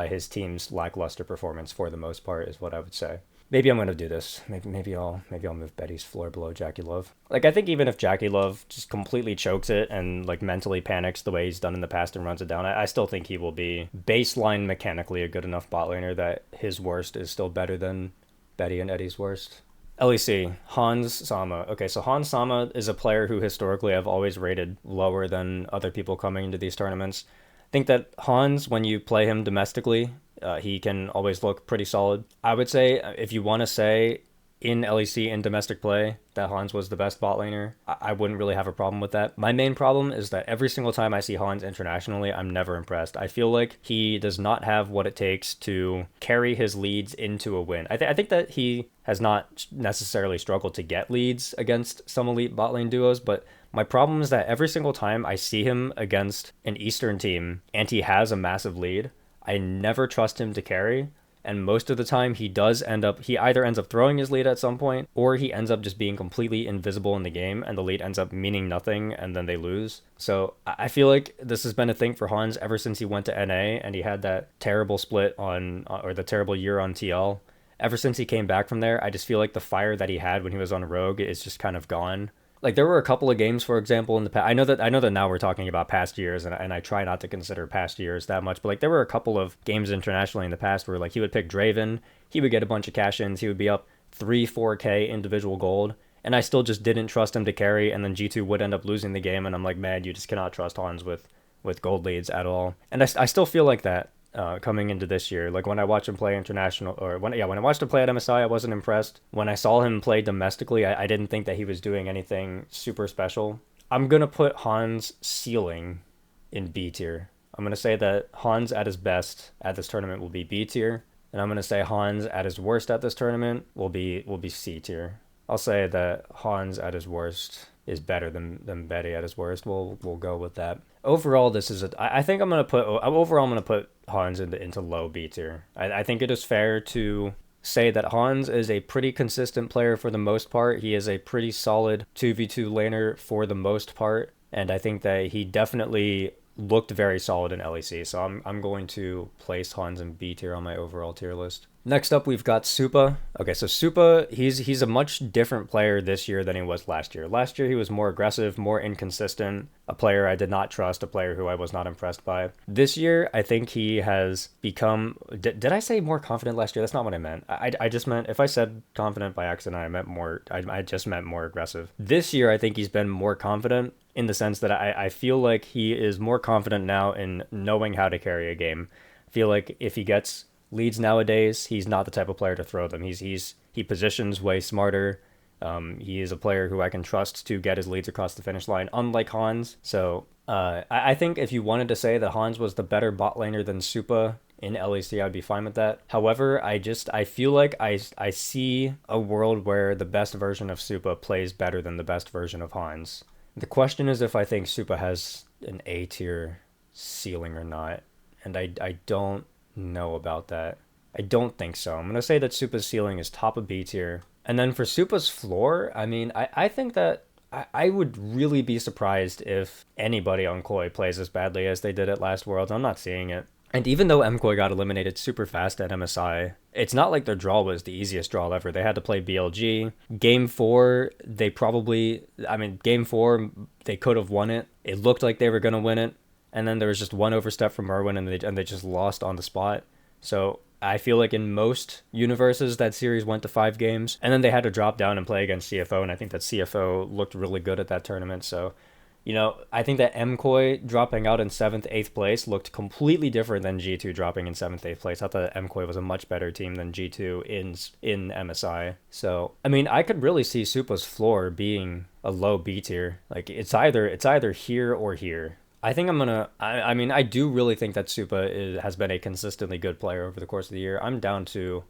his team's lackluster performance for the most part, is what I would say. Maybe I'm going to do this. Maybe I'll move Betty's floor below Jackie Love. Like, I think even if Jackie Love just completely chokes it and, like, mentally panics the way he's done in the past and runs it down, I still think he will be baseline mechanically a good enough bot laner that his worst is still better than Betty and Eddie's worst. LEC, Hans Sama. Okay, so Hans Sama is a player who historically I've always rated lower than other people coming into these tournaments. I think that Hans, when you play him domestically, he can always look pretty solid. I would say, if you want to say in LEC, in domestic play, that Hans was the best bot laner, I wouldn't really have a problem with that. My main problem is that every single time I see Hans internationally, I'm never impressed. I feel like he does not have what it takes to carry his leads into a win. I think that he has not necessarily struggled to get leads against some elite bot lane duos, but my problem is that every single time I see him against an Eastern team and he has a massive lead, I never trust him to carry. And most of the time he either ends up throwing his lead at some point, or he ends up just being completely invisible in the game and the lead ends up meaning nothing and then they lose. So I feel like this has been a thing for Hans ever since he went to NA and he had that terrible split or the terrible year on TL. Ever since he came back from there, I just feel like the fire that he had when he was on Rogue is just kind of gone. Like, there were a couple of games, for example, in the past. I know that now we're talking about past years, and I try not to consider past years that much, but, like, there were a couple of games internationally in the past where, like, he would pick Draven, he would get a bunch of cash-ins, he would be up 3-4k individual gold, and I still just didn't trust him to carry, and then G2 would end up losing the game, and I'm like, man, you just cannot trust Hans with gold leads at all. And I still feel like that. Coming into this year, like when I watched him play international, or when I watched him play at MSI, I wasn't impressed. When I saw him play domestically, I didn't think that he was doing anything super special. I'm gonna put Hans' ceiling in B tier. I'm gonna say that Hans at his best at this tournament will be B tier, and I'm gonna say Hans at his worst at this tournament will be C tier. I'll say that Hans at his worst is better than Betty at his worst. We'll go with that. Overall, I think I'm gonna put Hans into low B tier. I think it is fair to say that Hans is a pretty consistent player for the most part. He is a pretty solid 2v2 laner for the most part, and I think that he definitely looked very solid in LEC. So I'm going to place Hans in B tier on my overall tier list. Next up, we've got Supa. Okay, so Supa, he's a much different player this year than he was last year. Last year, he was more aggressive, more inconsistent, a player I did not trust, a player who I was not impressed by. This year, I think he has become... Did I say more confident last year? That's not what I meant. I just meant... If I said confident by accident, I meant more... I just meant more aggressive. This year, I think he's been more confident in the sense that I feel like he is more confident now in knowing how to carry a game. I feel like if he gets leads nowadays, he's not the type of player to throw them. He positions way smarter. He is a player who I can trust to get his leads across the finish line, unlike Hans. So I think if you wanted to say that Hans was the better bot laner than Supa in LEC, I'd be fine with that. However, I feel like I see a world where the best version of Supa plays better than the best version of Hans. The question is if I think Supa has an A tier ceiling or not, and I don't know about that. I don't think so. I'm going to say that Supa's ceiling is top of B tier. And then for Supa's floor, I mean, I think that I would really be surprised if anybody on Koi plays as badly as they did at last Worlds. I'm not seeing it. And even though MKoi got eliminated super fast at MSI, it's not like their draw was the easiest draw ever. They had to play BLG. Game 4, Game 4, they could have won it. It looked like they were going to win it. And then there was just one overstep from Merwin, and they just lost on the spot. So I feel like in most universes, that series went to 5 games. And then they had to drop down and play against CFO, and I think that CFO looked really good at that tournament. So, I think that MKoi dropping out in 7th, 8th place looked completely different than G2 dropping in 7th, 8th place. I thought that MKoi was a much better team than G2 in MSI. So, I mean, I could really see Supa's floor being a low B tier. Like, it's either here or here. I think I do really think that Supa has been a consistently good player over the course of the year. I'm down to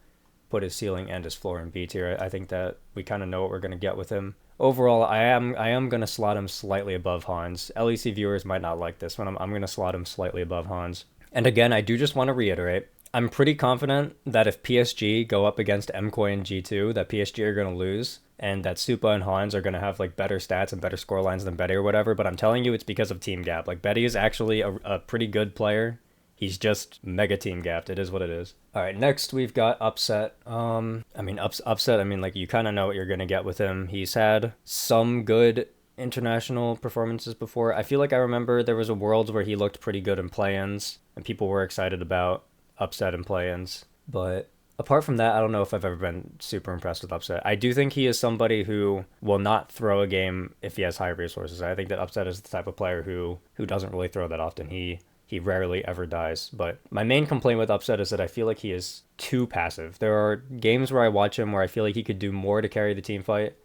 put his ceiling and his floor in B tier. I think that we kind of know what we're going to get with him. Overall, I am going to slot him slightly above Hans. LEC viewers might not like this one. I'm going to slot him slightly above Hans. And again, I do just want to reiterate, I'm pretty confident that if PSG go up against MKoi and G2, that PSG are going to lose, and that Supa and Hans are going to have like better stats and better score lines than Betty or whatever, but I'm telling you it's because of team gap. Like, Betty is actually a pretty good player. He's just mega team gapped. It is what it is. All right, next we've got Upset. Upset, like, you kind of know what you're going to get with him. He's had some good international performances before. I feel like I remember there was a Worlds where he looked pretty good in play-ins, and people were excited about Upset in play-ins. But apart from that, I don't know if I've ever been super impressed with Upset. I do think he is somebody who will not throw a game if he has high resources. I think that Upset is the type of player who doesn't really throw that often. He rarely ever dies. But my main complaint with Upset is that I feel like he is too passive. There are games where I watch him where I feel like he could do more to carry the team fight,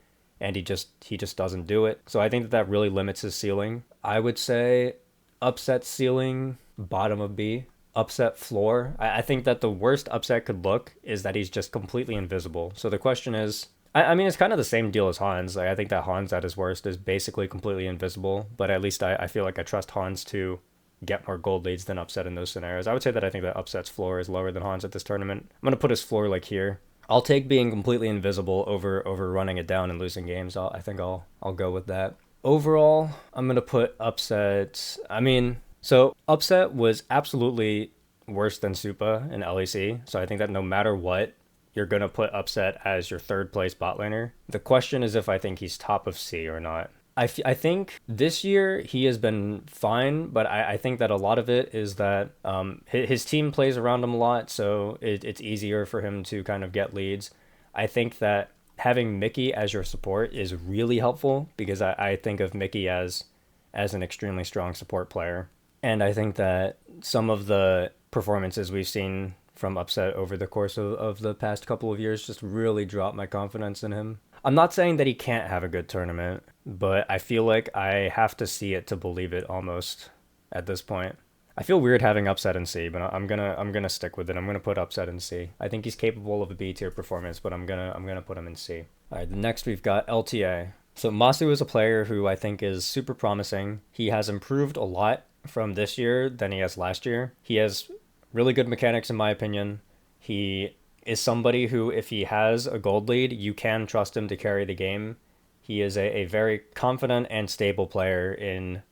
and he just doesn't do it. So I think that really limits his ceiling. I would say Upset ceiling, bottom of B. Upset floor, I think that the worst Upset could look is that he's just completely invisible. So the question is, it's kind of the same deal as Hans. Like, I think that Hans at his worst is basically completely invisible, but at least I feel like I trust Hans to get more gold leads than Upset in those scenarios. I would say that I think that Upset's floor is lower than Hans at this tournament. I'm going to put his floor like here. I'll take being completely invisible over running it down and losing games. I think I'll go with that. Overall, I'm going to put Upset... So Upset was absolutely worse than Supa in LEC. So I think that no matter what, you're going to put Upset as your third place bot laner. The question is if I think he's top of C or not. I think this year he has been fine, but I think that a lot of it is that his team plays around him a lot, so it's easier for him to kind of get leads. I think that having Mickey as your support is really helpful because I think of Mickey as an extremely strong support player. And I think that some of the performances we've seen from Upset over the course of the past couple of years just really dropped my confidence in him. I'm not saying that he can't have a good tournament, but I feel like I have to see it to believe it almost at this point. I feel weird having Upset in C, but I'm gonna stick with it. I'm gonna put Upset in C. I think he's capable of a B tier performance, but I'm gonna put him in C. All right, next we've got LTA. So Masu is a player who I think is super promising. He has improved a lot from this year than he has last year. He has really good mechanics in my opinion. He is somebody who, if he has a gold lead, you can trust him to carry the game. He is a very confident and stable player in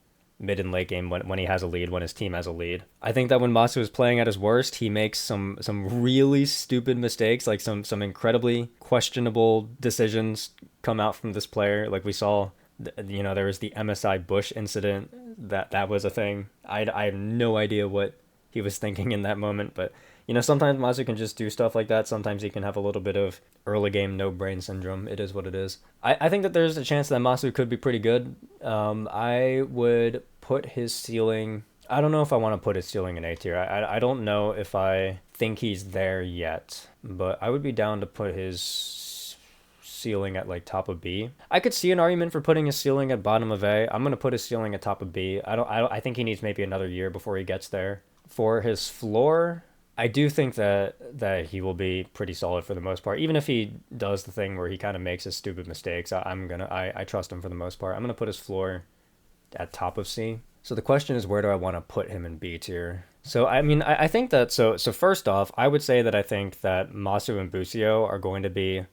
mid and late game when he has a lead, when his team has a lead. I think that when Masu is playing at his worst, he makes some really stupid mistakes, like some incredibly questionable decisions come out from this player. Like we saw, there was the MSI Bush incident. That was a thing. I have no idea what he was thinking in that moment, but sometimes Masu can just do stuff like that. Sometimes he can have a little bit of early game no brain syndrome. It is what it is. I think that there's a chance that Masu could be pretty good. I would put his ceiling. I don't know if I want to put his ceiling in A tier. I don't know if I think he's there yet, but I would be down to put his ceiling at like top of B. I could see an argument for putting his ceiling at bottom of A. I'm gonna put his ceiling at top of B. I think he needs maybe another year before he gets there. For his floor, I do think that he will be pretty solid for the most part. Even if he does the thing where he kind of makes his stupid mistakes, I trust him for the most part. I'm gonna put his floor at top of C. So the question is, where do I want to put him in B tier? So I mean, I think that so first off, I would say that I think that Masu and Busio are going to be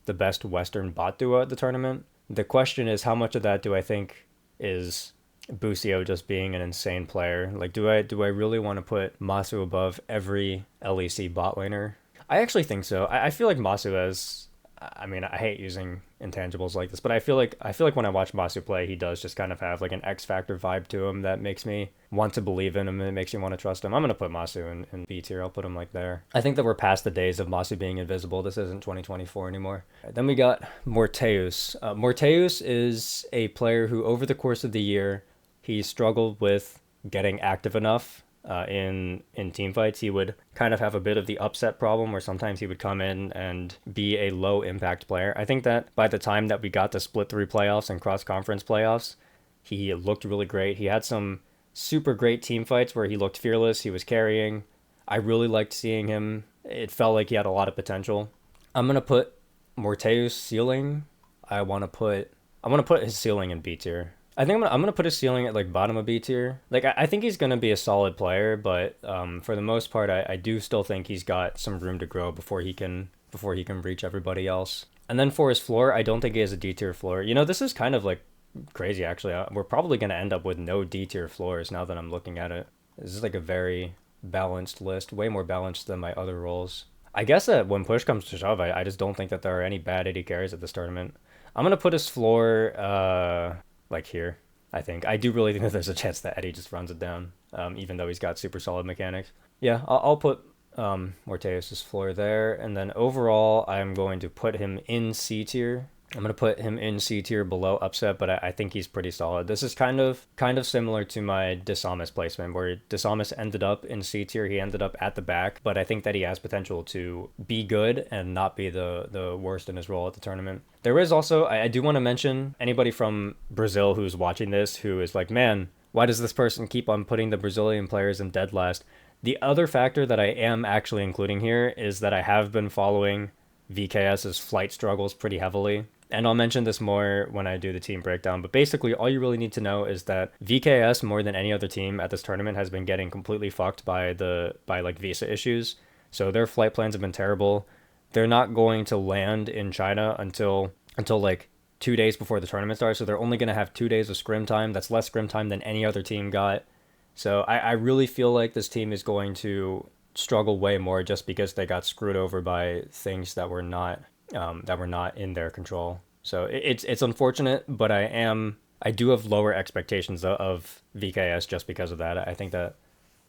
the best Western bot duo at the tournament. The question is, how much of that do I think is Busio just being an insane player? Like, do I really want to put Masu above every LEC bot laner? I actually think so. I feel like Masu has. I mean, I hate using intangibles like this, but I feel like when I watch Masu play, he does just kind of have like an X Factor vibe to him that makes me want to believe in him and it makes me want to trust him. I'm gonna put Masu in B tier. I'll put him like there. I think that we're past the days of Masu being invisible. This isn't 2024 anymore. Then we got Morteus. Morteus is a player who, over the course of the year, he struggled with getting active enough in team fights. He would kind of have a bit of the upset problem where sometimes he would come in and be a low impact player. I think that by the time that we got to split 3 playoffs and cross conference playoffs, he looked really great. He had some super great team fights where he looked fearless. He was carrying. I really liked seeing him. It felt like he had a lot of potential. I'm gonna put Morteus ceiling. I want to put his ceiling in B tier. I think I'm gonna put his ceiling at like bottom of B tier. Like I think he's gonna be a solid player, but for the most part, I do still think he's got some room to grow before he can reach everybody else. And then for his floor, I don't think he has a D tier floor. This is kind of like crazy actually. We're probably gonna end up with no D tier floors now that I'm looking at it. This is like a very balanced list, way more balanced than my other roles. I guess that when push comes to shove, I just don't think that there are any bad AD carries at this tournament. I'm gonna put his floor like here. I think I do really think that there's a chance that Eddie just runs it down, even though he's got super solid mechanics. Yeah, I'll put Morteus' floor there, and then overall I'm going to put him in C tier. I'm going to put him in C tier below Upset, but I think he's pretty solid. This is kind of similar to my Desamis placement, where Desamis ended up in C tier. He ended up at the back, but I think that he has potential to be good and not be the worst in his role at the tournament. There is also, I do want to mention, anybody from Brazil who's watching this who is like, man, why does this person keep on putting the Brazilian players in dead last? The other factor that I am actually including here is that I have been following VKS's flight struggles pretty heavily. And I'll mention this more when I do the team breakdown, but basically all you really need to know is that VKS, more than any other team at this tournament, has been getting completely fucked by like visa issues. So their flight plans have been terrible. They're not going to land in China until like 2 days before the tournament starts. So they're only going to have 2 days of scrim time. That's less scrim time than any other team got. So I really feel like this team is going to struggle way more just because they got screwed over by things that were not in their control. So it's unfortunate, but I do have lower expectations of VKS just because of that. I think that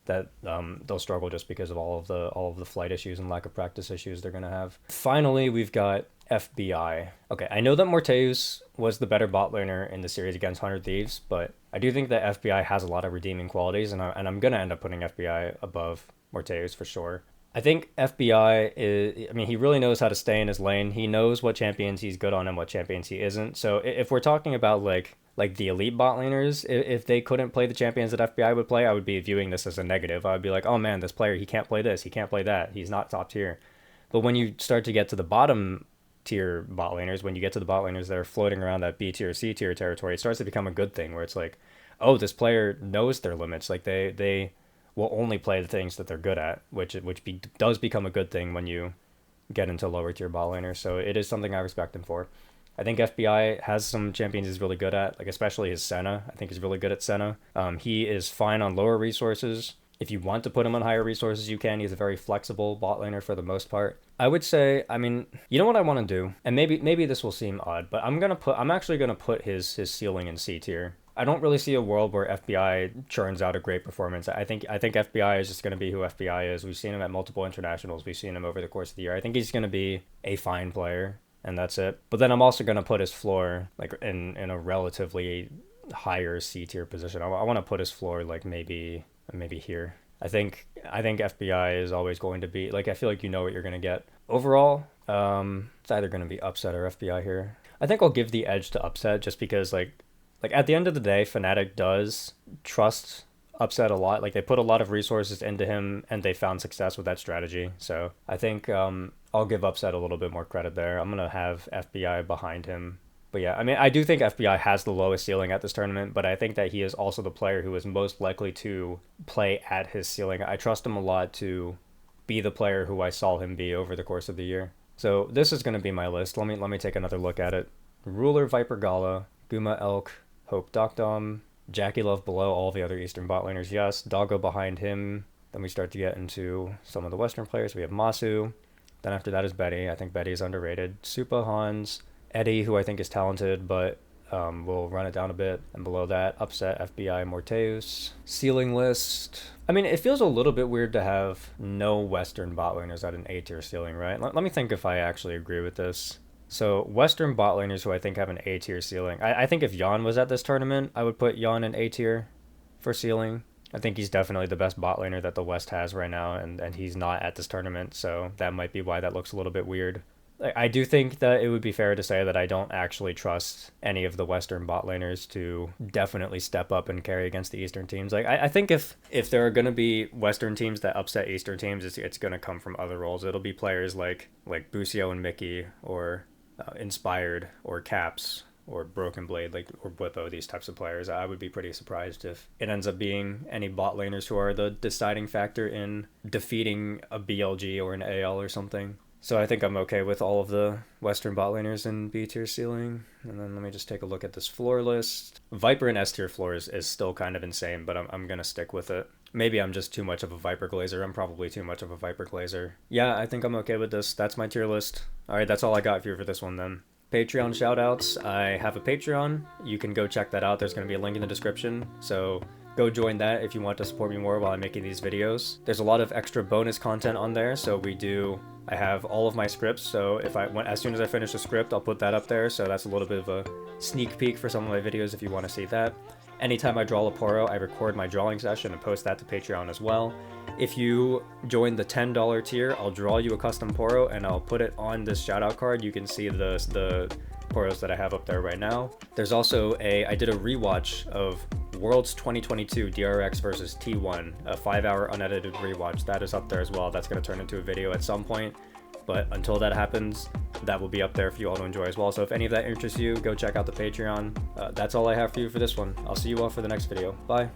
they'll struggle just because of all of the flight issues and lack of practice issues they're gonna have. Finally, we've got FBI. Okay, I know that Morteus was the better bot laner in the series against 100 Thieves, but I do think that FBI has a lot of redeeming qualities, and I'm gonna end up putting FBI above Morteus for sure. I think FBI is, I mean, he really knows how to stay in his lane. He knows what champions he's good on and what champions he isn't. So if we're talking about like the elite bot laners, if they couldn't play the champions that FBI would play, I would be viewing this as a negative. I would be like, oh man, this player, he can't play this, he can't play that, he's not top tier. But when you start to get to the bottom tier bot laners, when you get to the bot laners that are floating around that B tier, C tier territory, it starts to become a good thing where it's like, oh, this player knows their limits. Like they will only play the things that they're good at, which does become a good thing when you get into lower tier bot laners. So it is something I respect him for. I think FBI has some champions he's really good at, like especially his Senna. I think he's really good at Senna. He is fine on lower resources. If you want to put him on higher resources, you can. He's a very flexible bot laner for the most part. I would say, I mean, you know what I want to do, and maybe this will seem odd, but I'm actually gonna put his ceiling in C tier. I don't really see a world where FBI churns out a great performance. I think FBI is just going to be who FBI is. We've seen him at multiple internationals. We've seen him over the course of the year. I think he's going to be a fine player, and that's it. But then I'm also going to put his floor like in a relatively higher C tier position. I want to put his floor like maybe here. I think FBI is always going to be like, I feel like you know what you're going to get. Overall, it's either going to be Upset or FBI here. I think I'll give the edge to Upset just because like at the end of the day, Fnatic does trust Upset a lot. Like they put a lot of resources into him and they found success with that strategy. So I think I'll give Upset a little bit more credit there. I'm going to have FBI behind him. But yeah, I mean, I do think FBI has the lowest ceiling at this tournament, but I think that he is also the player who is most likely to play at his ceiling. I trust him a lot to be the player who I saw him be over the course of the year. So this is going to be my list. Let me take another look at it. Ruler, Viper Gala, Guma Elk, Hope Docdom, Jackie Love below all the other Eastern bot laners, yes. Doggo behind him. Then we start to get into some of the Western players. We have Masu. Then after that is Betty. I think Betty is underrated. Supa, Hans, Eddie, who I think is talented, but we'll run it down a bit. And below that, Upset, FBI, Morteus. Ceiling list. I mean, it feels a little bit weird to have no Western bot laners at an A tier ceiling, right? Let me think if I actually agree with this. So Western bot laners who I think have an A tier ceiling. I think if Jan was at this tournament, I would put Jan in A tier for ceiling. I think he's definitely the best bot laner that the West has right now, and he's not at this tournament, so that might be why that looks a little bit weird. I do think that it would be fair to say that I don't actually trust any of the Western bot laners to definitely step up and carry against the Eastern teams. Like I think if there are going to be Western teams that upset Eastern teams, it's going to come from other roles. It'll be players like Busio and Mickey, or Inspired, or Caps, or Broken Blade, or Whippo, these types of players. I would be pretty surprised if it ends up being any bot laners who are the deciding factor in defeating a BLG or an AL or something. So I think I'm okay with all of the Western bot laners in B tier ceiling. And then let me just take a look at this floor list. Viper and S tier floor is still kind of insane, but I'm going to stick with it. Maybe I'm just too much of a Viper Glazer. I'm probably too much of a Viper Glazer. Yeah, I think I'm okay with this. That's my tier list. All right, that's all I got for you for this one then. Patreon shoutouts. I have a Patreon. You can go check that out. There's going to be a link in the description. So go join that if you want to support me more while I'm making these videos. There's a lot of extra bonus content on there. So I have all of my scripts. So as soon as I finish a script, I'll put that up there. So that's a little bit of a sneak peek for some of my videos if you want to see that. Anytime I draw a Poro, I record my drawing session and post that to Patreon as well. If you join the $10 tier, I'll draw you a custom Poro and I'll put it on this shoutout card. You can see the Poros that I have up there right now. There's also I did a rewatch of Worlds 2022 DRX versus T1, a 5-hour unedited rewatch. That is up there as well. That's going to turn into a video at some point. But until that happens, that will be up there for you all to enjoy as well. So if any of that interests you, go check out the Patreon. That's all I have for you for this one. I'll see you all for the next video. Bye.